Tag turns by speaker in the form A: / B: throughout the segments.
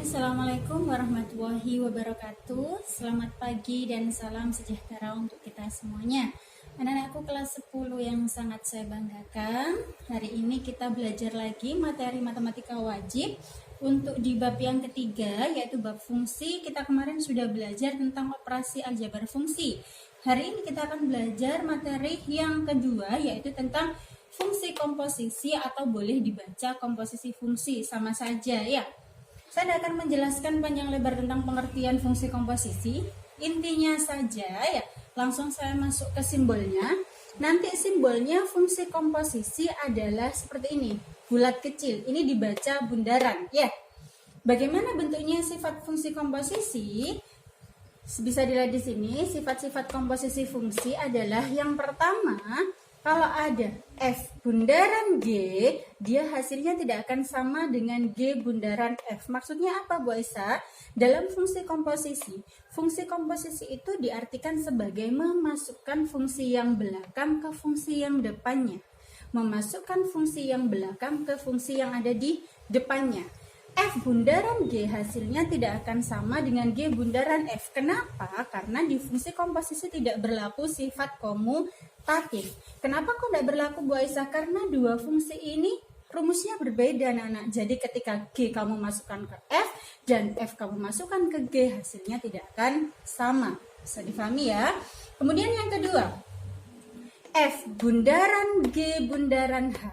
A: Assalamualaikum warahmatullahi wabarakatuh. Selamat pagi dan salam sejahtera untuk kita semuanya. Anak-anakku kelas 10 yang sangat saya banggakan, hari ini kita belajar lagi materi matematika wajib untuk di bab yang ketiga, yaitu bab fungsi. Kita kemarin sudah belajar tentang operasi aljabar fungsi. Hari ini kita akan belajar materi yang kedua, yaitu tentang fungsi komposisi, atau boleh dibaca komposisi fungsi, sama saja ya. Saya tidak akan menjelaskan panjang lebar tentang pengertian fungsi komposisi. Intinya saja ya, langsung saya masuk ke simbolnya. Nanti simbolnya fungsi komposisi adalah seperti ini, bulat kecil. Ini dibaca bundaran ya. Bagaimana bentuknya sifat fungsi komposisi? Bisa dilihat di sini, sifat-sifat komposisi fungsi adalah yang pertama, kalau ada F bundaran G, dia hasilnya tidak akan sama dengan G bundaran F. Maksudnya apa, Bu Aisyah? Dalam fungsi komposisi itu diartikan sebagai memasukkan fungsi yang belakang ke fungsi yang depannya. Memasukkan fungsi yang belakang ke fungsi yang ada di depannya. F bundaran G hasilnya tidak akan sama dengan G bundaran F. Kenapa? Karena di fungsi komposisi tidak berlaku sifat komutatif. Kenapa kok tidak berlaku, Bu Aisyah? Karena dua fungsi ini rumusnya berbeda, anak-anak. Jadi ketika G kamu masukkan ke F dan F kamu masukkan ke G, hasilnya tidak akan sama. Bisa difahami ya? Kemudian yang kedua, F bundaran G bundaran H,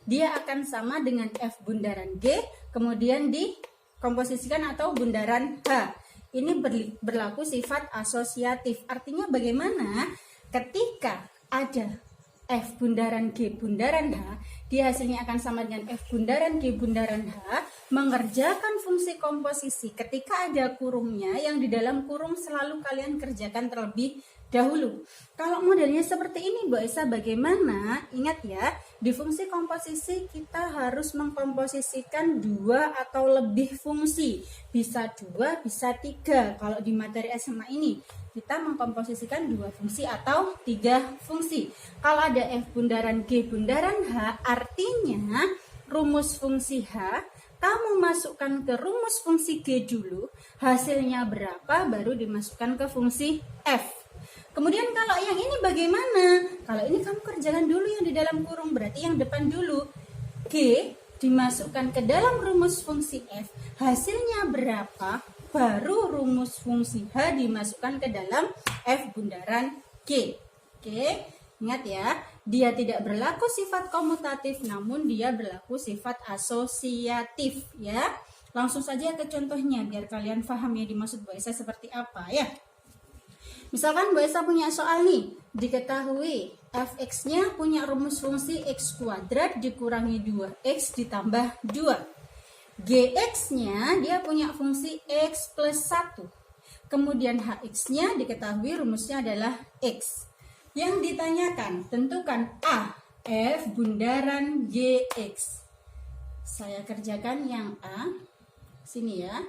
A: dia akan sama dengan F bundaran G, kemudian dikomposisikan atau bundaran H. Ini berlaku sifat asosiatif. Artinya bagaimana? Ketika ada F bundaran G bundaran H, dia hasilnya akan sama dengan F bundaran G bundaran H. Mengerjakan fungsi komposisi, ketika ada kurungnya, yang di dalam kurung selalu kalian kerjakan terlebih dahulu. Kalau modelnya seperti ini, Bu Aisyah, bagaimana? Ingat ya, di fungsi komposisi kita harus mengkomposisikan dua atau lebih fungsi. Bisa dua, bisa tiga. Kalau di materi SMA ini, kita mengkomposisikan dua fungsi atau tiga fungsi. Kalau ada F bundaran G bundaran H, artinya rumus fungsi H, kamu masukkan ke rumus fungsi G dulu, hasilnya berapa, baru dimasukkan ke fungsi F. Kemudian kalau yang ini bagaimana? Kalau ini kamu kerjakan dulu yang di dalam kurung, berarti yang depan dulu. G dimasukkan ke dalam rumus fungsi F, hasilnya berapa? Baru rumus fungsi H dimasukkan ke dalam F bundaran G. Oke, ingat ya, dia tidak berlaku sifat komutatif, namun dia berlaku sifat asosiatif ya. Langsung saja ke contohnya biar kalian paham ya dimaksud Bu Aisyah seperti apa ya. Misalkan Bu Aisyah punya soal nih, diketahui fx-nya punya rumus fungsi x kuadrat dikurangi 2x ditambah 2. Gx-nya dia punya fungsi x plus 1. Kemudian hx-nya diketahui rumusnya adalah x. Yang ditanyakan, tentukan A, f bundaran gx. Saya kerjakan yang A. Sini ya.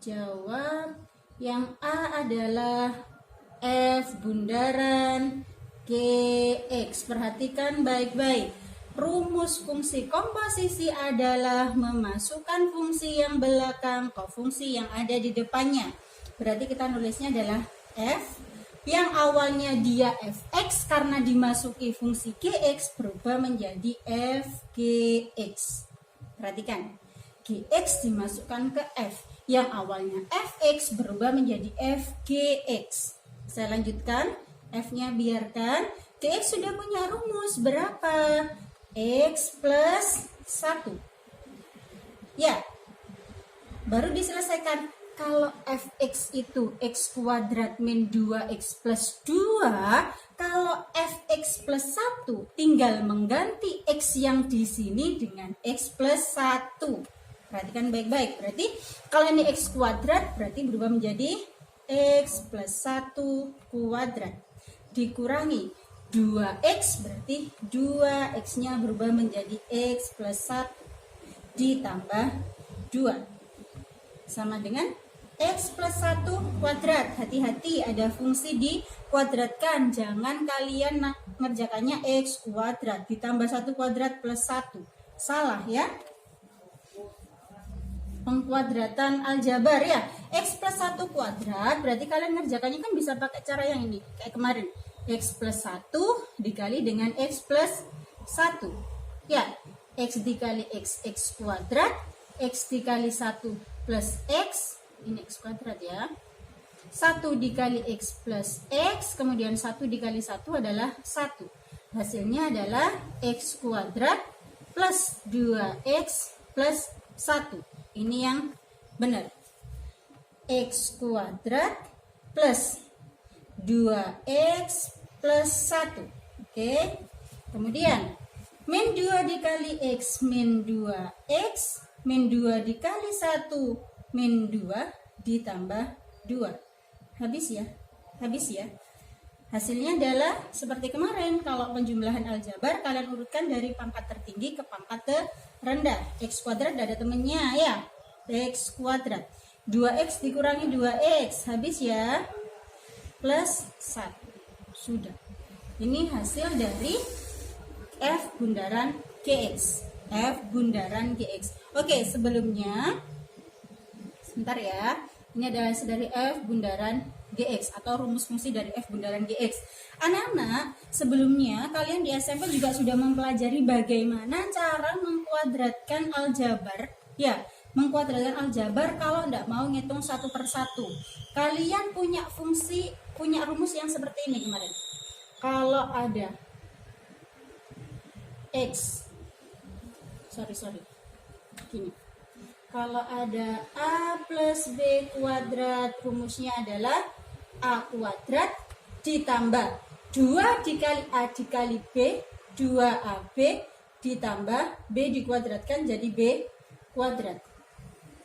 A: Jawab yang A adalah F bundaran Gx. Perhatikan baik-baik. Rumus fungsi komposisi adalah memasukkan fungsi yang belakang ke fungsi yang ada di depannya. Berarti kita nulisnya adalah F yang awalnya dia Fx, karena dimasuki fungsi Gx berubah menjadi Fgx. Perhatikan, Gx dimasukkan ke F yang awalnya Fx berubah menjadi Fgx. Saya lanjutkan, F-nya biarkan. Gx sudah punya rumus berapa? X plus 1. Ya, baru diselesaikan. Kalau Fx itu x kuadrat min 2x plus 2, kalau Fx plus 1 tinggal mengganti x yang di sini dengan x plus 1. Perhatikan baik-baik. Berarti kalau ini x kuadrat berarti berubah menjadi x plus 1 kuadrat dikurangi 2x, berarti 2x nya berubah menjadi x plus 1 ditambah 2 sama dengan x plus 1 kuadrat. Hati-hati, ada fungsi dikuadratkan, jangan kalian ngerjakannya x kuadrat ditambah 1 kuadrat plus 1, salah ya. pengkuadratan aljabar ya. X plus 1 kuadrat, berarti kalian ngerjakannya kan bisa pakai cara yang ini, kayak kemarin. X plus 1 dikali dengan X plus 1. Ya, X dikali X, X kuadrat. X dikali 1 plus X, ini X kuadrat ya. 1 dikali X plus X, kemudian 1 dikali 1 adalah 1. Hasilnya adalah X kuadrat plus 2X plus 1. Ini yang benar. X kuadrat plus 2X plus 1. Oke. Kemudian min 2 dikali X min 2X, min 2 dikali 1 min 2 ditambah 2. Habis ya. Hasilnya adalah seperti kemarin. Kalau penjumlahan aljabar, kalian urutkan dari pangkat tertinggi ke pangkat terendah. X kuadrat ada temennya ya. X kuadrat. 2X dikurangi 2X. Habis ya. Plus 1. Sudah. Ini hasil dari F bundaran GX. F bundaran GX. Oke, sebelumnya sebentar ya. Ini adalah hasil dari F bundaran GX atau rumus fungsi dari F bundaran GX. Anak-anak, sebelumnya kalian di SMP juga sudah mempelajari bagaimana cara mengkuadratkan aljabar. Ya, mengkuadratkan aljabar kalau tidak mau ngitung satu per satu. Kalian punya rumus yang seperti ini kemarin. Kalau ada X, gini. Kalau ada A plus B kuadrat, rumusnya adalah A kuadrat ditambah 2 dikali A dikali B, 2AB ditambah B dikuadratkan jadi B kuadrat.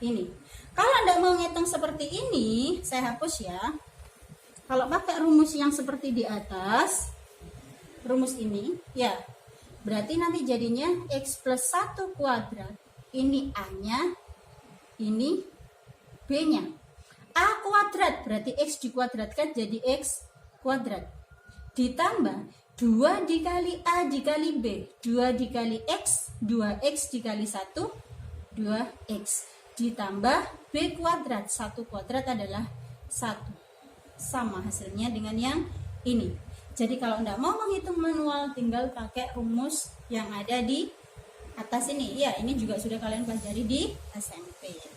A: Ini. Kalau Anda mau ngitung seperti ini, saya hapus ya. Kalau pakai rumus yang seperti di atas, rumus ini, ya, berarti nanti jadinya X plus 1 kuadrat. Ini A-nya, ini B-nya. A kuadrat berarti X dikuadratkan jadi X kuadrat. Ditambah 2 dikali A dikali B. 2 dikali X, 2X dikali 1, 2X. Ditambah B kuadrat. 1 kuadrat adalah 1. Sama hasilnya dengan yang ini. Jadi kalau Anda mau menghitung manual, tinggal pakai rumus yang ada di atas ini. Ya, ini juga sudah kalian pelajari di SMP.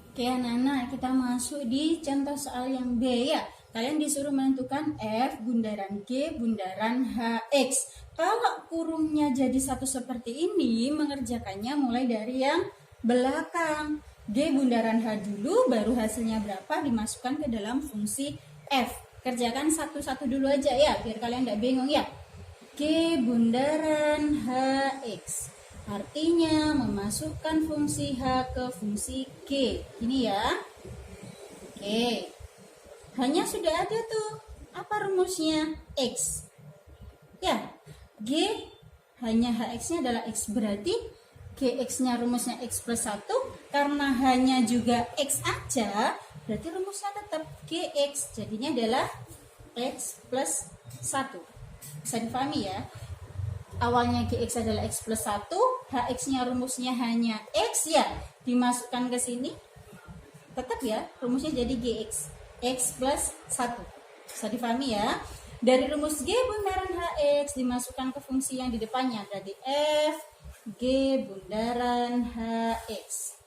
A: Oke anak-anak, kita masuk di contoh soal yang B ya. Kalian disuruh menentukan F bundaran G bundaran HX. Kalau kurungnya jadi satu seperti ini, mengerjakannya mulai dari yang belakang. G bundaran H dulu, baru hasilnya berapa dimasukkan ke dalam fungsi F. Kerjakan satu-satu dulu aja ya, biar kalian tidak bingung ya. G bundaran HX. Artinya memasukkan fungsi H ke fungsi G. Ini ya. Oke. Hanya sudah ada tuh. Apa rumusnya? X. Ya. G hanya HX-nya adalah X. Berarti GX-nya rumusnya X plus 1. Karena hanya juga X aja. Berarti rumusnya tetap GX. Jadinya adalah X plus 1. Bisa dipahami ya. Awalnya GX adalah X plus 1, HX-nya rumusnya hanya X ya, dimasukkan ke sini, tetap ya, rumusnya jadi GX, X plus 1. Bisa dipahami ya. Dari rumus G bundaran HX dimasukkan ke fungsi yang di depannya, berarti F, G bundaran HX.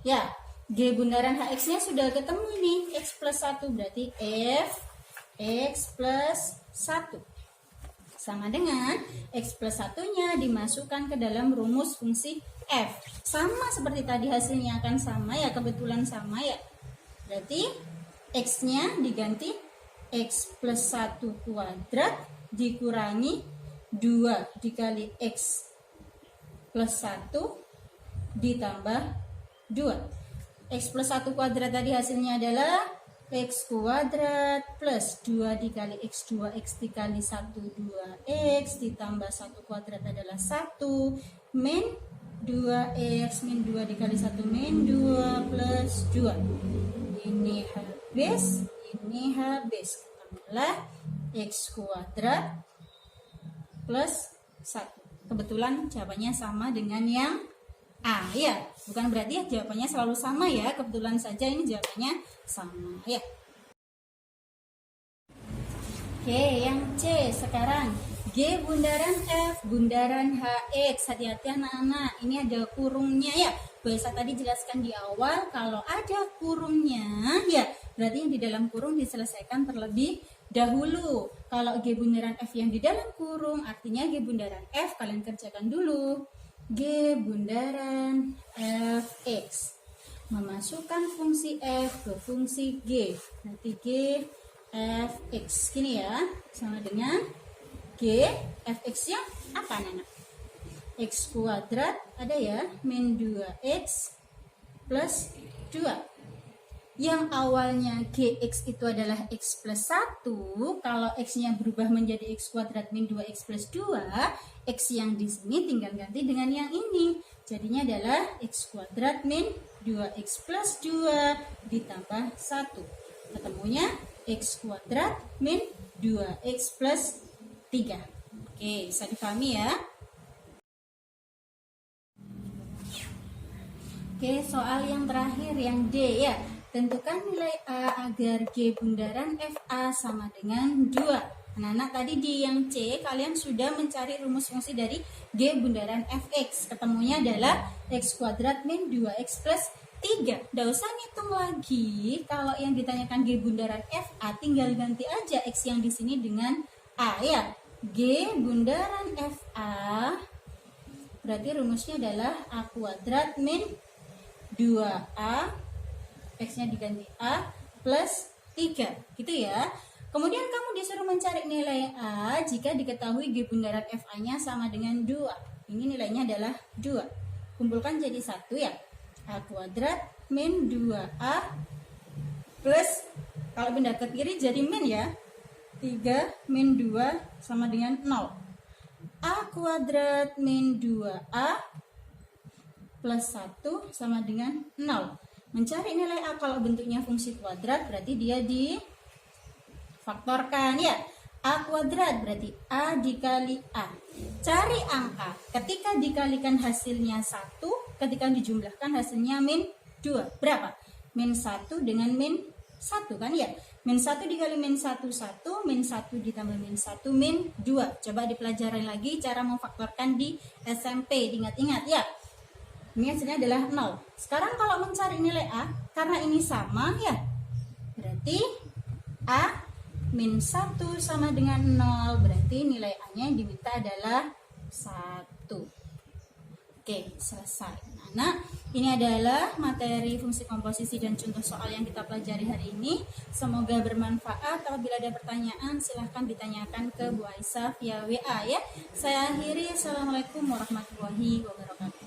A: Ya, G bundaran HX-nya sudah ketemu nih, X plus 1, berarti F, X plus 1. Sama dengan X plus 1-nya dimasukkan ke dalam rumus fungsi F. Sama seperti tadi, hasilnya akan sama ya, kebetulan sama ya. Berarti X-nya diganti X plus 1 kuadrat dikurangi 2 dikali X plus 1 ditambah 2. X plus 1 kuadrat tadi hasilnya adalah X kuadrat plus 2 dikali X, 2X dikali 1, 2X ditambah 1 kuadrat adalah 1 min 2X min 2 dikali 1 min 2 plus 2. Ini habis, ini habis. Ketemulah X kuadrat plus 1. Kebetulan jawabannya sama dengan yang A ya. Bukan berarti ya jawabannya selalu sama ya. Kebetulan saja ini jawabannya sama ya. Oke, yang C sekarang. G bundaran F, bundaran HX. Hati-hati anak-anak, ini ada kurungnya ya. Biasa tadi jelaskan di awal, kalau ada kurungnya ya, berarti yang di dalam kurung diselesaikan terlebih dahulu. Kalau G bundaran F yang di dalam kurung, artinya G bundaran F, kalian kerjakan dulu. G bundaran Fx. Memasukkan fungsi F ke fungsi G. Nanti G Fx. Gini ya, sama dengan G, Fx-nya apa anak? X kuadrat ada ya, min 2X plus 2. Yang awalnya Gx itu adalah X plus 1, kalau X-nya berubah menjadi X kuadrat min 2X plus 2, X yang di sini tinggal ganti dengan yang ini. Jadinya adalah X kuadrat min 2X plus 2 ditambah 1. Ketemunya X kuadrat min 2X plus 3. Oke, bisa dipahami ya. Oke, soal yang terakhir yang D ya. Tentukan nilai A agar G bundaran FA sama dengan 2. Anak-anak tadi di yang C kalian sudah mencari rumus fungsi dari G bundaran Fx. Ketemunya adalah X kuadrat min 2X plus 3. Nggak usah ngitung lagi. Kalau yang ditanyakan G bundaran FA tinggal ganti aja X yang di sini dengan A ya. G bundaran FA berarti rumusnya adalah A kuadrat min 2A, X-nya diganti A plus 3 gitu ya. Kemudian kamu disuruh mencari nilai A jika diketahui G bundaran FA-nya sama dengan 2. Ini nilainya adalah 2. Kumpulkan jadi 1 ya. A kuadrat min 2A plus, kalau pindah ke kiri jadi min ya, 3 min 2 sama dengan 0. A kuadrat min 2A plus 1 sama dengan 0. Mencari nilai A kalau bentuknya fungsi kuadrat berarti dia difaktorkan ya. A kuadrat berarti A dikali A. Cari angka. Ketika dikalikan hasilnya 1, ketika dijumlahkan hasilnya min 2. Berapa? Min 1 dengan min 1 kan ya. Min 1 dikali min 1, 1. Min 1 ditambah min 1, min 2. Coba dipelajari lagi cara memfaktorkan di SMP. Diingat-ingat ya. Ini hasilnya adalah 0. Sekarang kalau mencari nilai A, karena ini sama ya, berarti A min 1 sama dengan 0. Berarti nilai A-nya yang diminta adalah 1. Oke, selesai. Nah, ini adalah materi fungsi komposisi dan contoh soal yang kita pelajari hari ini. Semoga bermanfaat. Apabila ada pertanyaan, silahkan ditanyakan ke Bu Aisyah via WA ya. Saya akhiri. Assalamualaikum warahmatullahi wabarakatuh.